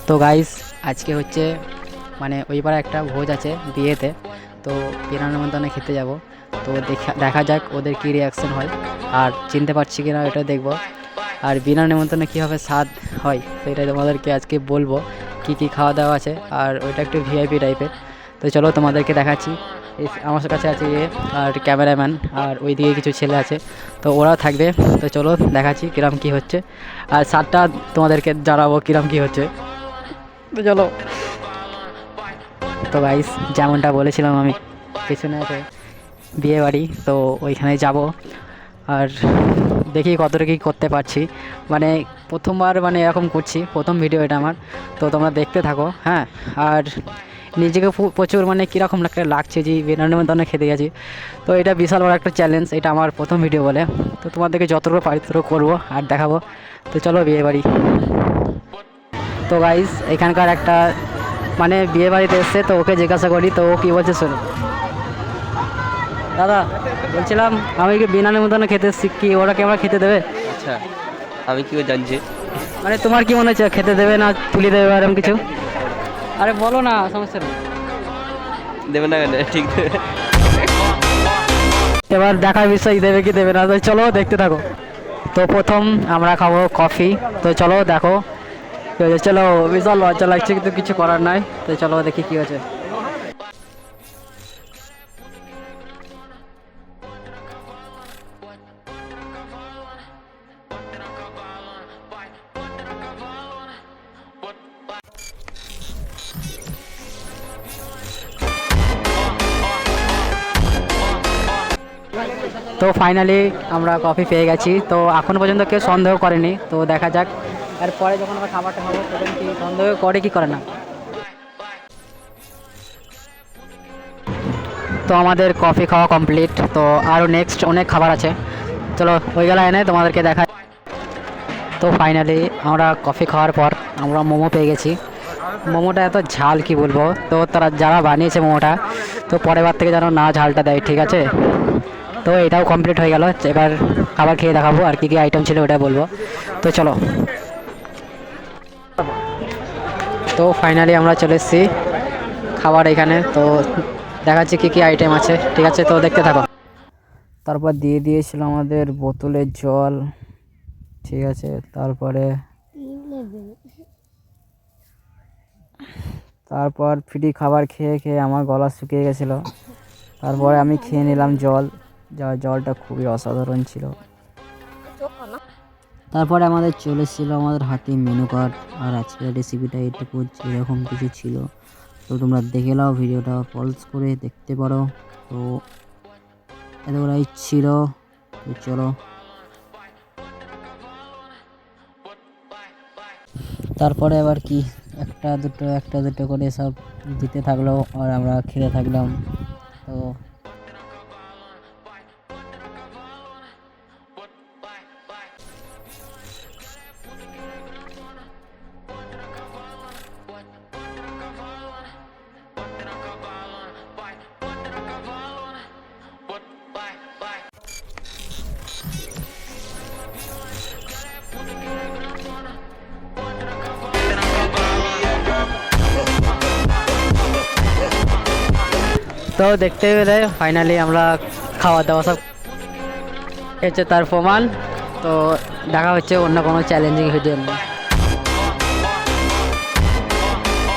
তো গাইস আজকে হচ্ছে মানে ওই পাড়ে একটা ভোজ আছে বিয়েতে। তো বিনা নিমন্ত্রণে খেতে যাব। তো দেখা যাক ওদের কী রিয়াকশন হয় আর চিনতে পারছি কি না এটা দেখব। আর বিনা নিমন্ত্রণে কীভাবে স্বাদ হয় তো এটা তোমাদেরকে আজকে বলবো কি কি খাওয়া দাওয়া আছে। আর ওইটা একটু ভিআইপি টাইপের। তো চলো তোমাদেরকে দেখাচ্ছি। আমার কাছে আছে আর ক্যামেরাম্যান আর ওইদিকে কিছু ছেলে আছে, তো ওরাও থাকবে। তো চলো দেখাচ্ছি কিরম কী হচ্ছে আর স্বাদটা তোমাদেরকে জানাবো কিরম কী হচ্ছে। তো চলো। তো গাইস যেমনটা বলেছিলাম আমি, পেছনে আছে বিয়ে বাড়ি, তো ওইখানে যাব। আর দেখি কতটা কী করতে পারছি। মানে প্রথমবার মানে এরকম করছি, প্রথম ভিডিও এটা আমার। তো তোমরা দেখতে থাকো, হ্যাঁ। আর নিজেকে প্রচুর মানে কীরকম একটা লাগছে যে বিরিয়ানির মধ্যে অনেক খেতে গেছি। তো এটা বিশাল বড় একটা চ্যালেঞ্জ, এটা আমার প্রথম ভিডিও বলে। তো তোমাদেরকে যতটুকু পারি ততটুকু করবো আর দেখাবো। তো চলো বিয়ে বাড়ি। তো গাইস এখানকার একটা মানে বিয়ে বাড়িতে এসছে, তো ওকে জিজ্ঞাসা করি তো ও কী বলছে শোনো। দাদা বলছিলাম আমি কি বিনা নিমন্ত্রণে খেতে এসেছি, কি ওরা কি আমরা খেতে দেবে? আচ্ছা, আমি কি করে জানছি? মানে তোমার কি মনে হচ্ছে খেতে দেবে না তুলে দেবে এরকম কিছু? আরে বলো না, সমস্যা নেই। দেবে না কেন? ঠিক এবার দেখার বিষয় দেবে কি দেবে না, তো চলো দেখতে থাকো। তো প্রথম আমরা খাবো কফি। তো চলো দেখো কী হয়েছে। চলো, বিশাল লজ্জা লাগছে কিন্তু কিছু করার নাই। তো চলো দেখি কী হয়েছে। তো ফাইনালি আমরা কফি পেয়ে গেছি। তো এখনও পর্যন্ত কেউ সন্দেহ করেনি, তো দেখা যাক। আর পরে যখন আমরা খাবারটা খাবো তখন কি সন্দেহ করে কি করে না। তো আমাদের কফি খাওয়া কমপ্লিট। তো আরও নেক্সট অনেক খাবার আছে, চলো ওই গেলা এনে তোমাদেরকে দেখাই। তো ফাইনালি আমরা কফি খাওয়ার পর আমরা মোমো পেয়ে গেছি। মোমোটা এত ঝাল কি বলবো। তো তারা যারা বানিয়েছে মোমোটা, তো পরের বার থেকে যেন না ঝালটা দেয়, ঠিক আছে। তো এটাও কমপ্লিট হয়ে গেল। এবার খাবার খেয়ে দেখাবো আর কী কী আইটেম ছিল ওটা বলবো। তো চলো। তো ফাইনালি আমরা চলে এসেছি খাবার এখানে। তো দেখাচ্ছি কী কী আইটেম আছে, ঠিক আছে, তো দেখতে থাকো। তারপর দিয়ে দিয়েছিল আমাদের বোতলের জল, ঠিক আছে। তারপর ফ্রি খাবার খেয়ে খেয়ে আমার গলা শুকিয়ে গেছিলো। তারপরে আমি খেয়ে নিলাম জল, জলটা খুবই অসাধারণ ছিল। তারপরে আমাদের চলে এসেছিলো আমাদের হাতে মেনু কার্ড। আর আজকের রেসিপিটা এটুকু এরকম কিছু ছিল। তো তোমরা দেখে নাও, ভিডিওটা পজ করে দেখতে পারো। তো এতগুলাই ছিল। তো চলো। তারপরে আবার কি একটা দুটো করে সব দিতে থাকলো আর আমরা খেতে থাকলাম। তো তো দেখতে পেলে ফাইনালি আমরা খাওয়া দাওয়া সব হচ্ছে তার প্রমাণ। তো দেখা হচ্ছে অন্য কোনো চ্যালেঞ্জিং ভিডিও নিয়ে।